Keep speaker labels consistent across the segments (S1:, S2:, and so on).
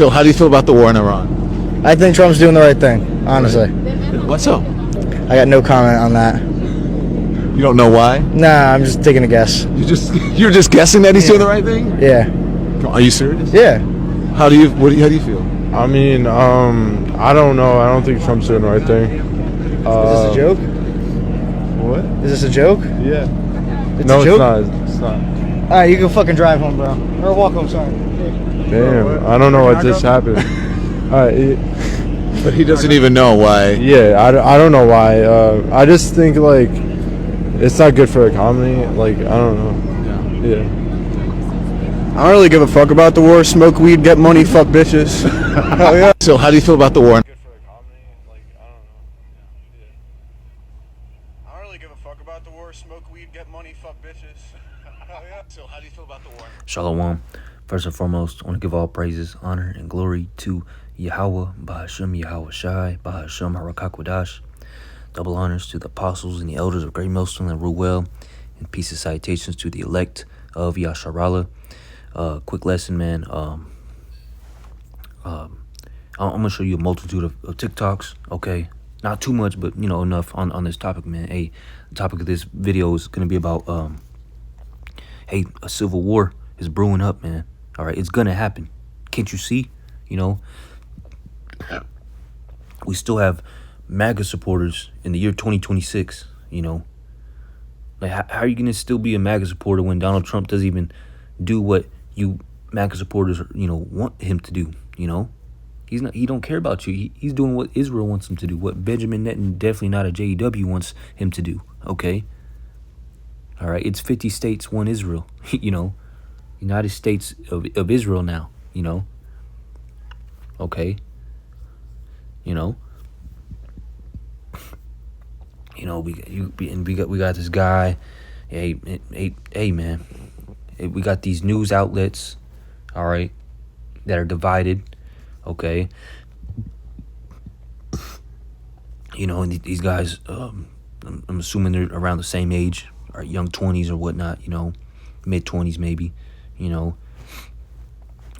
S1: So how do you feel about the war in Iran?
S2: I think Trump's doing the right thing, honestly.
S1: What's up?
S2: I got no comment on that.
S1: You don't know why?
S2: Nah, I'm just taking a guess.
S1: You're just guessing that he's doing the right thing?
S2: Yeah.
S1: Are you serious?
S2: Yeah.
S1: How do you feel?
S3: I mean, I don't know. I don't think Trump's doing the right thing.
S2: Is this a joke?
S3: What?
S2: Is this a joke?
S3: Yeah.
S2: It's
S3: No,
S2: a joke?
S3: it's not.
S2: All right, you can fucking drive home, bro. Or walk home, sorry.
S3: Damn, I don't know what just happened. All right.
S1: But he doesn't even know why.
S3: Yeah, I don't know why. I just think, like, it's not good for the economy. Like, I don't know. Yeah.
S4: I don't really give a fuck about the war. Smoke weed, get money, fuck bitches. Hell yeah.
S1: So how do you feel about the war?
S3: Good for the economy. Like, I don't know. Yeah.
S4: I don't really give a fuck about the war. Smoke weed, get money, fuck bitches. Hell yeah.
S1: So how do you feel about the war?
S5: Shalom. First and foremost, I want to give all praises, honor, and glory to Yahweh, Bahashem Yahweh Shai, Bahashem Harakakwadash. Double honors to the apostles and the elders of Great Millstone and rule well, and peace and salutations to the elect of Yasharallah. Quick lesson, man. I'm gonna show you a multitude of TikToks. Okay, not too much, but enough on this topic, man. Hey, the topic of this video is gonna be about hey, a civil war is brewing up, man. All right, it's gonna happen. Can't you see? We still have MAGA supporters in the year 2026. Like how are you gonna still be a MAGA supporter when Donald Trump doesn't even do what you MAGA supporters want him to do? He's not. He don't care about you. He's doing what Israel wants him to do. What Benjamin Netanyahu, definitely not a JEW, wants him to do. Okay. All right. It's 50 states, one Israel. United States of Israel now. Okay. We got this guy. Hey, man. We got these news outlets. All right, that are divided. Okay. And these guys, I'm assuming they're around the same age, or young 20s or whatnot, mid 20s maybe, and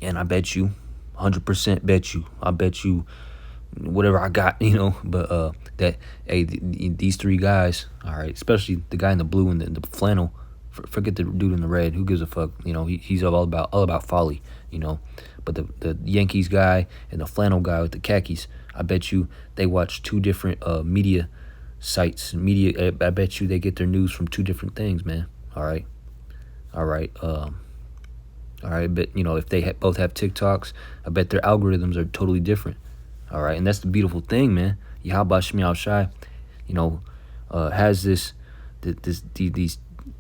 S5: I bet you, 100% bet you, I bet you whatever I got, but that, hey, these three guys, all right, especially the guy in the blue and the flannel, forget the dude in the red, who gives a fuck, he's all about folly, but the Yankees guy and the flannel guy with the khakis, I bet you they watch two different media sites. I bet you they get their news from two different things, man. All right. But if they both have TikToks, I bet their algorithms are totally different. All right, and that's the beautiful thing, man. Yahweh Shemiel Shai, has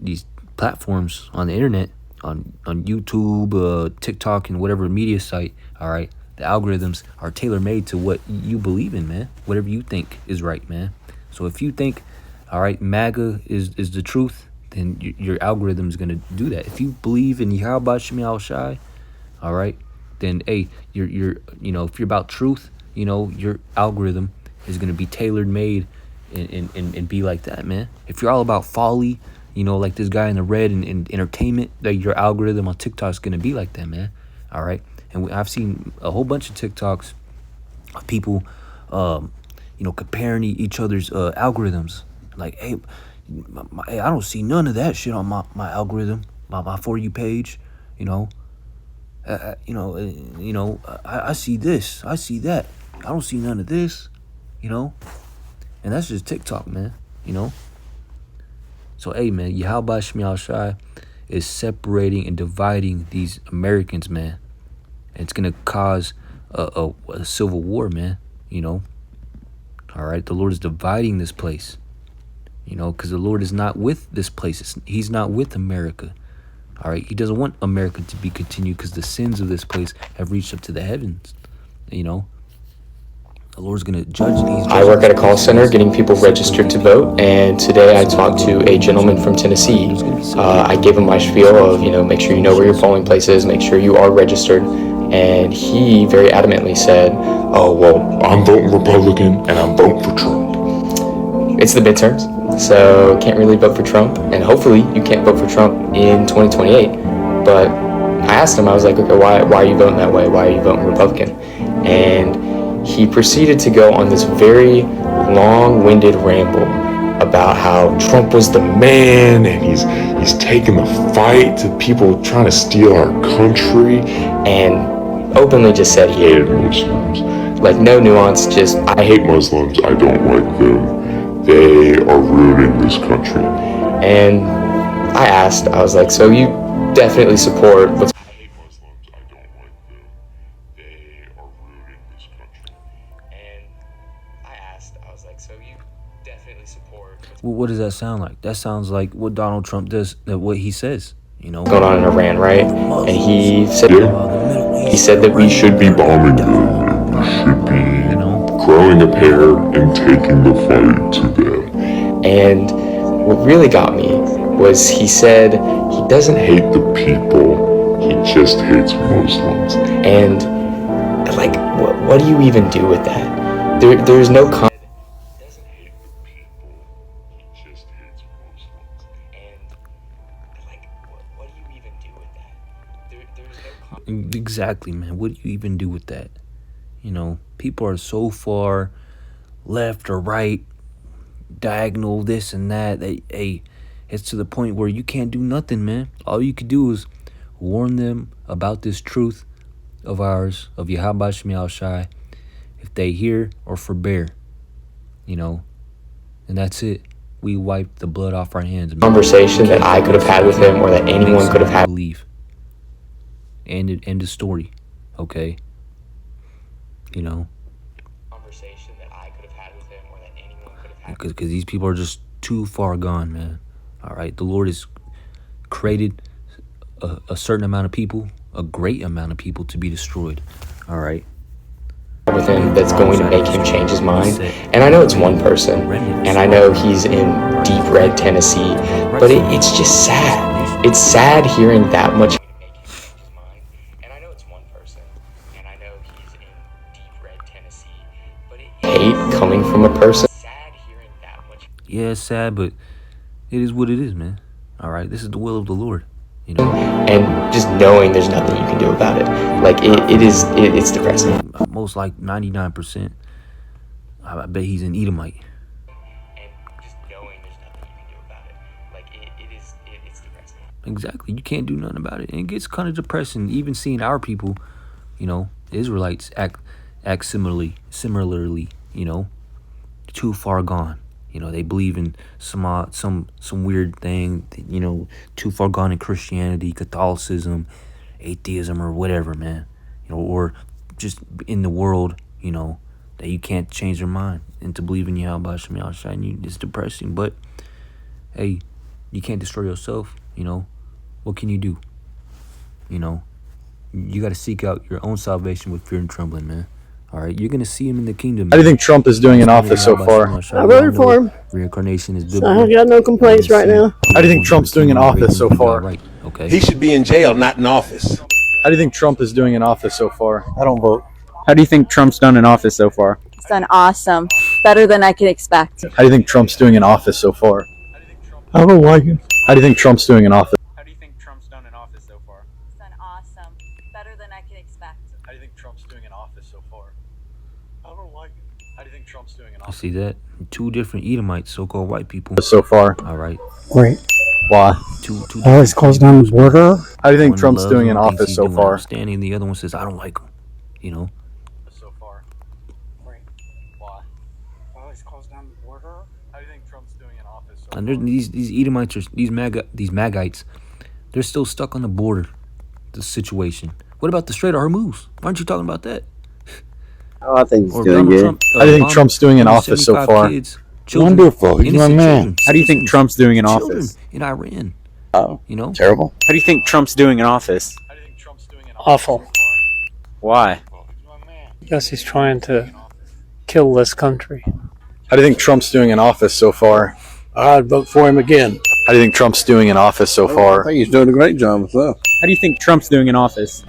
S5: these platforms on the internet, on YouTube, TikTok, and whatever media site. All right, the algorithms are tailor-made to what you believe in, man. Whatever you think is right, man. So if you think, all right, MAGA is the truth, then your algorithm is gonna do that. If you believe in Yahweh Shemiel Shai, all right, then hey, you're if you're about truth, your algorithm is gonna be tailor-made and be like that, man. If you're all about folly, like this guy in the red and entertainment, that your algorithm on TikTok is gonna be like that, man. All right, and I've seen a whole bunch of TikToks of people, comparing each other's algorithms. Like, hey, I don't see none of that shit on my algorithm, my For You page. I see this, I see that. I don't see none of this, and that's just TikTok, man. So, hey, man, Yahweh Shemiel Shai is separating and dividing these Americans, man. And it's going to cause a civil war, man, All right, the Lord is dividing this place, because the Lord is not with this place. He's not with America. All right, he doesn't want America to be continued because the sins of this place have reached up to the heavens, The Lord's going to judge these.
S6: I work at a call center getting people registered to vote, and today I talked to a gentleman from Tennessee. I gave him my spiel of, make sure you know where your polling place is, make sure you are registered, and he very adamantly said, oh, well, I'm voting Republican and I'm voting for Trump. It's the midterms, so can't really vote for Trump, and hopefully you can't vote for Trump in 2028, but I asked him, I was like, okay, why are you voting that way? Why are you voting Republican? And he proceeded to go on this very long-winded ramble about how Trump was the man and he's taking the fight to people trying to steal our country, and openly just said he hated Muslims. Like, no nuance, just, I hate Muslims, I don't like them, they are ruining this country. And I asked, I was like, so you definitely support what's... I hate Muslims, I don't like them, they are ruining this country. And I asked, I was like, so you definitely support...
S5: Well, what does that sound like? That sounds like what Donald Trump does, what he says, you know?
S6: Going on in Iran, right? And he said, that we should be bombing them. We should be growing a pair and taking the fight to them. And what really got me was he said he doesn't hate the people, he just hates Muslims. And like, what do you even do with that? There's no he doesn't hate the people, he just hates Muslims. And like, what do you even do with that? There's no
S5: Exactly, man. What do you even do with that? You know, people are so far left or right, diagonal, this and that. It's to the point where you can't do nothing, man. All you could do is warn them about this truth of ours, of Yahweh Shem Yahushai, if they hear or forbear, you know, and that's it. We wipe the blood off our hands.
S6: Conversation that I could have had with him, or that anyone could have had.
S5: Believe. End of story. Okay. You know.
S6: Conversation that I could have had with him, or that anyone could have had.
S5: Because these people are just too far gone, man. All right. The Lord has created a certain amount of people, a great amount of people, to be destroyed. All right.
S6: With him that's going to make him change his mind. And I know it's one person, and I know he's in deep red Tennessee, but it's just sad. It's sad hearing that much hate coming from a person.
S5: Yeah, it's sad, but it is what it is, man. All right, this is the will of the Lord, you know.
S6: And just knowing there's nothing you can do about it, like it's depressing.
S5: Most like 99%, I bet he's an Edomite.
S6: And just knowing there's nothing you can do about it, like it's depressing.
S5: Exactly, you can't do nothing about it, and it gets kind of depressing. Even seeing our people, you know, the Israelites act similarly, you know, too far gone. You know, they believe in some weird thing, you know, too far gone in Christianity, Catholicism, atheism, or whatever, man. You know, or just in the world, you know, that you can't change their mind into believing Yahweh Shem Yahushai, and it's depressing. But hey, you can't destroy yourself. You know, what can you do? You know, you got to seek out your own salvation with fear and trembling, man. All right, you're gonna see him in the kingdom.
S2: How do you think Trump is doing in office so far?
S7: I voted for him.
S5: Reincarnation is
S7: So I got no complaints right now.
S2: How do you think Trump's doing in office so far?
S5: Right. Okay.
S8: He should be in jail, not in office.
S2: How do you think Trump is doing in office so far? I don't vote.
S9: How do you think Trump's done in office so far?
S10: It's done awesome. Better than I could expect.
S2: How do you think Trump's doing in office so far?
S9: I don't like him.
S2: How do you think Trump's doing in office?
S9: How do you think Trump's done in office so far?
S10: It's done awesome. Better than I could expect.
S2: How do you think Trump's doing in office so far? I don't like him. How do you think Trump's doing in
S5: You
S2: office
S5: see that? Two different Edomites, so-called white people.
S2: so far?
S5: All right.
S9: Great.
S2: Why?
S5: Two
S9: Always close down the border.
S2: How do you think
S5: one
S2: Trump's
S5: loves
S2: doing
S5: him,
S2: in
S5: thinks
S2: office
S5: he's
S2: so
S5: doing
S2: far?
S5: outstanding. The other one says, I don't like him. You know?
S2: So far. Great. Why? Always close down the border. How do you think Trump's doing in office so far?
S5: And there's these Edomites, these Magites, they're still stuck on the border, the situation. What about the Strait of Hormuz? Why aren't you talking about that?
S9: Oh, I think he's
S5: Or
S9: doing
S5: Donald
S9: good.
S5: Trump,
S2: How do you think Trump's doing in office so
S5: 175
S2: far?
S5: kids, children,
S9: Wonderful. He's my
S5: innocent
S9: man.
S5: children,
S9: How do you think
S5: citizens,
S9: Trump's doing in
S5: children
S9: office?
S5: in Iran?
S9: Oh,
S5: You know?
S9: terrible. How do you think Trump's doing in office?
S2: How do you think Trump's doing in
S11: Awful.
S2: office so far?
S9: Why?
S11: Because he's trying to kill this country.
S2: How do you think Trump's doing in office so far?
S11: I'd vote for him again.
S2: How do you think Trump's doing in office so far?
S8: I think he's doing a great job himself.
S9: How do you think Trump's doing in office?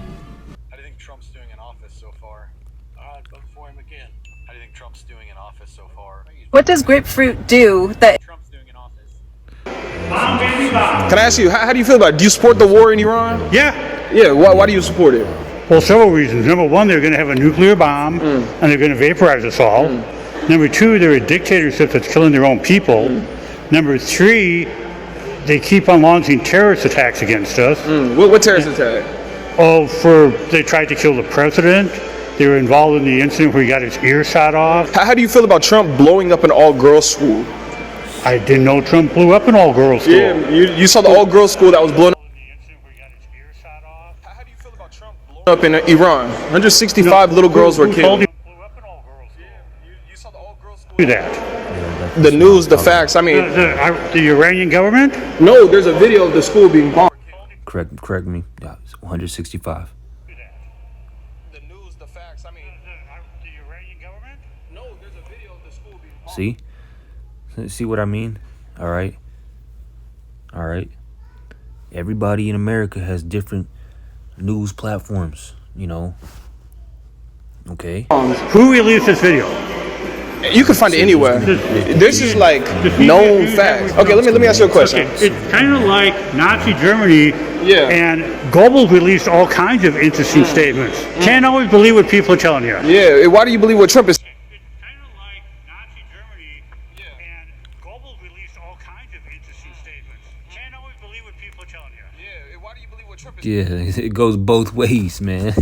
S2: How do you think Trump's doing in office so far? I'd vote for him again. How do you think Trump's doing in office so far?
S10: What does grapefruit do that
S2: Trump's doing in office.
S4: Can I ask you, how do you feel about it? Do you support the war in Iran?
S8: Yeah,
S4: Yeah, why do you support it?
S12: Well, several reasons. Number one, they're going to have a nuclear bomb, and they're going to vaporize us all. Number two, they're a dictatorship that's killing their own people. Number three, they keep on launching terrorist attacks against us.
S4: What terrorist attack?
S12: Oh, they tried to kill the president. They were involved in the incident where he got his ear shot off.
S4: How do you feel about Trump blowing up an all-girls school?
S12: I didn't know Trump blew up an all-girls school.
S4: Yeah, you saw the all-girls school that was blown up. How do you feel about Trump blowing up in Iran? 165 little girls were killed.
S12: You saw the all-girls school. Do that.
S4: The news, the facts. I mean,
S12: the Iranian government?
S4: No, there's a video of the school being bombed.
S5: Correct me. Yeah, it's 165.
S4: The news, the facts. I mean,
S12: the Iranian government?
S4: No, there's a video of the school being bombed.
S5: See what I mean? All right. Everybody in America has different news platforms, you know. Okay.
S12: Who released this video?
S4: You can find it anywhere. This is like known facts. Okay, let me ask you a question.
S12: Okay. It's kind of like Nazi Germany.
S4: Yeah.
S12: And Goebbels released all kinds of interesting statements. Can't always believe what people are telling you.
S4: Yeah. Why do you believe what Trump is?
S12: It's kind of like Nazi Germany. Yeah. And Goebbels released all kinds of interesting statements. Can't always believe what people are telling you.
S4: Yeah. Why do you believe what Trump is?
S5: Yeah, it goes both ways, man.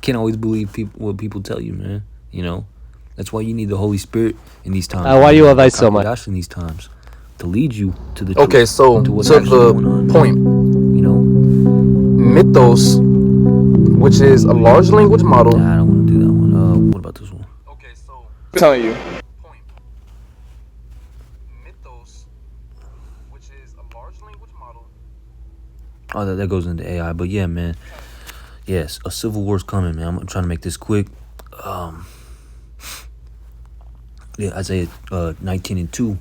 S5: Can't always believe what people tell you, man. You know, that's why you need the Holy Spirit in these times.
S13: Why do you love ice so much?
S5: In these times, to lead you to the
S6: Okay,
S5: truth,
S6: so
S5: to what's
S6: to
S5: actually
S6: the
S5: going on,
S6: point,
S5: you know.
S6: Mythos, which is a large language model.
S5: Nah, I don't want to do that one. What about this one?
S4: Okay, so I'm telling you. Mythos, which is a large language model.
S5: Oh, that goes into AI, but yeah, man. Yes, a civil war's coming, man. I'm trying to make this quick. Yeah, Isaiah 19:2.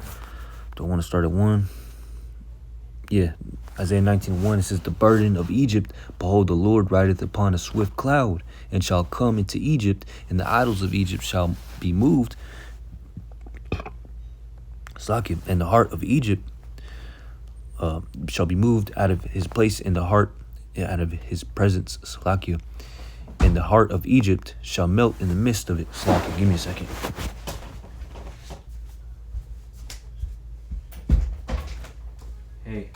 S5: Don't want to start at 1. Yeah, Isaiah 19:1. It says, "The burden of Egypt, behold, the Lord rideth upon a swift cloud, and shall come into Egypt, and the idols of Egypt shall be moved. Slakim, and the heart of Egypt shall be moved out of his place in the heart, out of his presence, Slakia. And the heart of Egypt shall melt in the midst of it." Slakia, give me a second. Hey.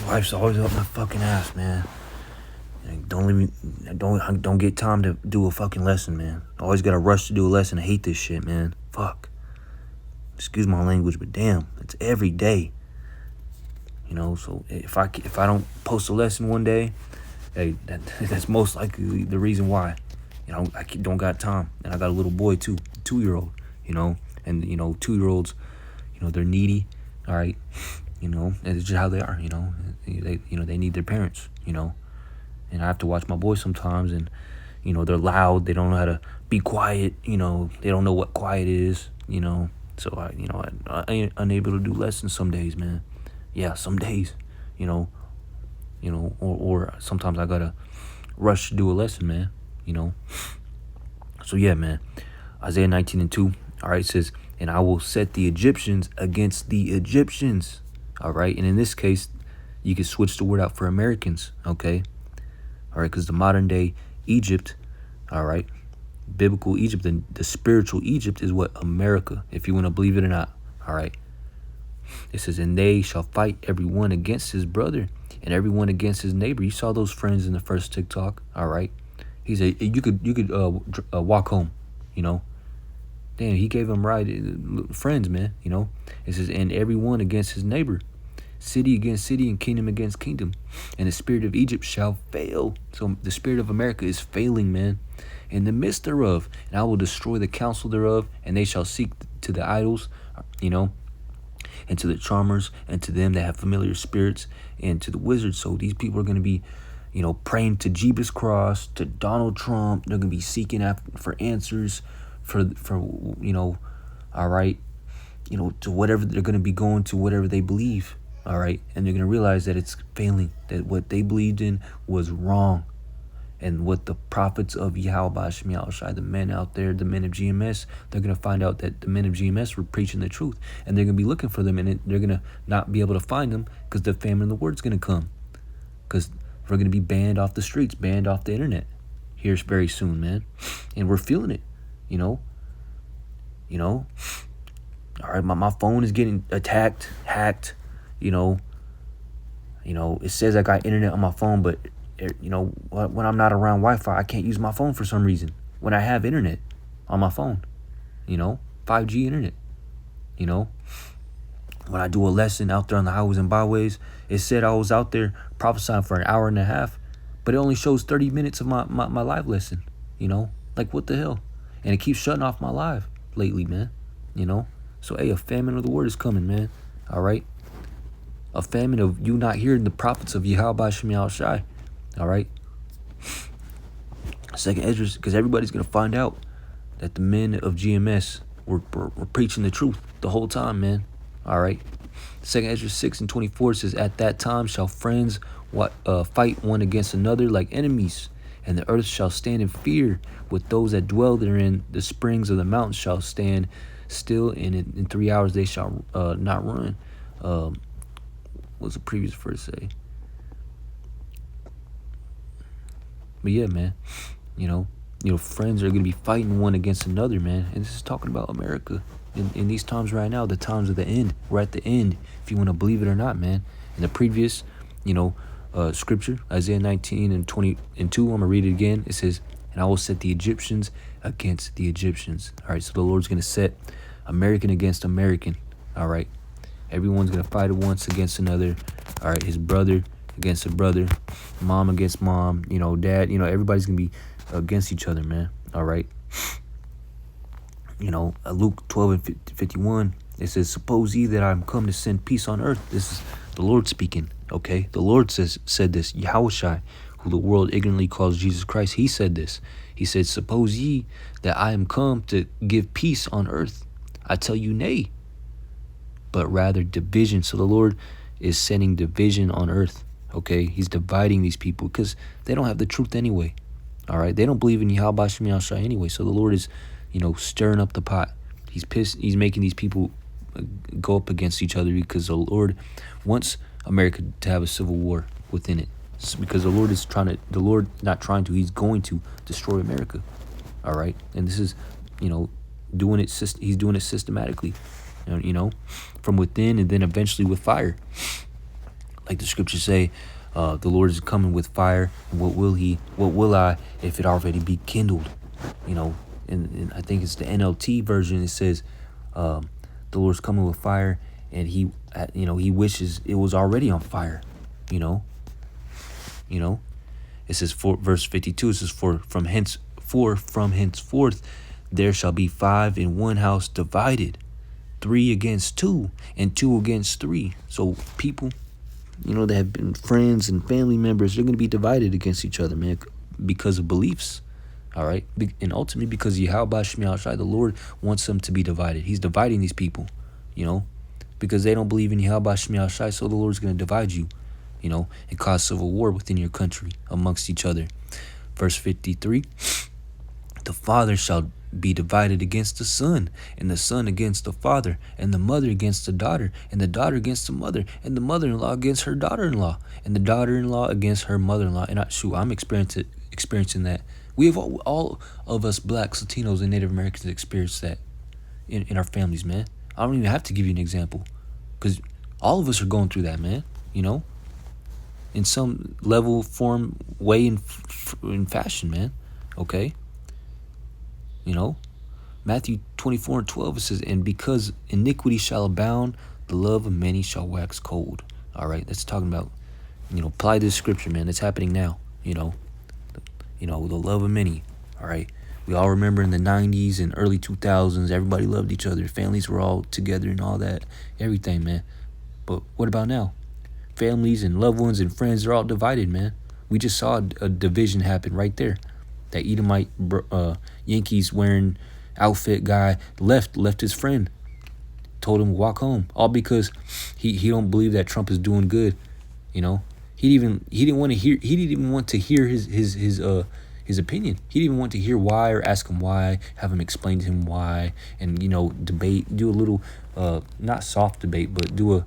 S5: Wife's always up my fucking ass, man. Don't get time to do a fucking lesson, man. Always gotta rush to do a lesson. I hate this shit, man. Fuck. Excuse my language, but damn, it's every day. You know, so if I don't post a lesson one day, hey, that's most likely the reason why. You know, I don't got time, and I got a little boy too, 2-year-old. You know, and you know, 2-year-olds, you know, they're needy. All right, you know, it's just how they are. You know, they need their parents. You know. And I have to watch my boys sometimes, and, you know, they're loud. They don't know how to be quiet. You know, they don't know what quiet is, you know. So, I ain't unable to do lessons some days, man. Yeah, some days, you know, or sometimes I got to rush to do a lesson, man, you know. So, yeah, man, Isaiah 19:2, all right, says, "And I will set the Egyptians against the Egyptians," all right. And in this case, you can switch the word out for Americans, okay. All right, because the modern day Egypt, all right, biblical Egypt, the spiritual Egypt is what? America, if you want to believe it or not, all right. It says, "And they shall fight every one against his brother and every one against his neighbor." You saw those friends in the first TikTok, all right. He said, you could walk home, you know. Damn, he gave them friends, man, you know. It says, "And every one against his neighbor. City against city and kingdom against kingdom. And the spirit of Egypt shall fail." So the spirit of America is failing, man. "In the midst thereof, and I will destroy the counsel thereof, and they shall seek to the idols," you know, "and to the charmers, and to them that have familiar spirits, and to the wizards." So these people are going to be, you know, praying to Jeebus Cross, to Donald Trump. They're going to be seeking for answers for all right, to whatever they're going to be going to, whatever they believe, all right, and they're going to realize that it's failing, that what they believed in was wrong. And what the prophets of Yahweh Shem Yahushai, the men out there, the men of GMS, they're going to find out that the men of GMS were preaching the truth. And they're going to be looking for them, and they're going to not be able to find them because the famine of the word's going to come. Because we're going to be banned off the streets, banned off the internet here very soon, man. And we're feeling it, All right, my phone is getting attacked, hacked, It says I got internet on my phone, but when I'm not around Wi-Fi, I can't use my phone for some reason. When I have internet on my phone, 5G internet, when I do a lesson out there on the highways and byways, it said I was out there prophesying for an hour and a half, but it only shows 30 minutes of my live lesson, like what the hell? And it keeps shutting off my live lately, man, So, hey, a famine of the word is coming, man, all right? A famine of you not hearing the prophets of Yahweh Shem Yahushai. All right. Second Ezra, because everybody's going to find out that the men of GMS were preaching the truth the whole time, man. All right. Second Ezra 6:24 says, at that time shall friends fight one against another like enemies, and the earth shall stand in fear with those that dwell therein. The springs of the mountains shall stand still, and in 3 hours they shall not run. What's the previous verse say? But yeah, man, friends are going to be fighting one against another, man. And this is talking about America in these times right now, the times of the end. We're at the end, if you want to believe it or not, man. In the previous, scripture, Isaiah 19:20-2, I'm going to read it again. It says, and I will set the Egyptians against the Egyptians. All right, so the Lord's going to set American against American. All right, everyone's going to fight at once against another. All right, his brother against a brother, mom against mom, dad, everybody's gonna be against each other, man. All right. Luke 12:51, it says, suppose ye that I am come to send peace on earth. This is the Lord speaking, okay? The Lord said this, Yahushai, who the world ignorantly calls Jesus Christ, he said this. He said, suppose ye that I am come to give peace on earth. I tell you, nay, but rather division. So the Lord is sending division on earth. Okay, he's dividing these people because they don't have the truth anyway. All right, they don't believe in Yahweh Shem Yahushai anyway. So the Lord is, stirring up the pot. He's pissed. He's making these people go up against each other because the Lord wants America to have a civil war within it. It's because the Lord is he's going to destroy America. All right, and this is, doing it. He's doing it systematically, from within and then eventually with fire. Like the scriptures say, the Lord is coming with fire, and what will I if it already be kindled? And I think it's the NLT version. It says, the Lord's coming with fire, and he wishes it was already on fire. It says verse 52. It says from henceforth there shall be 5 in one house divided, 3 against 2, and 2 against 3. So people, that have been friends and family members, they're going to be divided against each other, man, because of beliefs. All right. And ultimately because Yahweh Shem Yahushai, the Lord wants them to be divided. He's dividing these people, because they don't believe in Yahweh Shem Yahushai. So the Lord's going to divide you, and cause civil war within your country amongst each other. Verse 53, the father shall be divided against the son, and the son against the father, and the mother against the daughter, and the daughter against the mother, and the mother-in-law against her daughter-in-law, and the daughter-in-law against her mother-in-law. And I'm experiencing that. We have all of us blacks, Latinos, and Native Americans experience that in our families, man. I don't even have to give you an example, because all of us are going through that, man. In some level, form, way, in fashion, man. Okay. Matthew 24:12, it says, and because iniquity shall abound, the love of many shall wax cold. All right, that's talking about, apply this scripture, man. It's happening now, the love of many. All right, we all remember in the 90s and early 2000s, everybody loved each other. Families were all together and all that, everything, man. But what about now? Families and loved ones and friends are all divided, man. We just saw a division happen right there. That Edomite Yankees wearing, outfit guy left his friend, told him to walk home, all because he don't believe that Trump is doing good. You know, he didn't even want to hear his opinion. He didn't even want to hear why or ask him why, have him explain to him why, and debate, do a little not soft debate, but do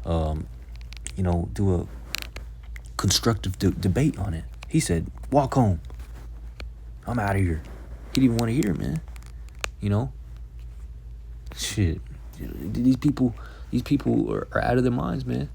S5: a constructive debate on it. He said, walk home, I'm out of here. He didn't even want to hear it, man. Shit, these people are out of their minds, man.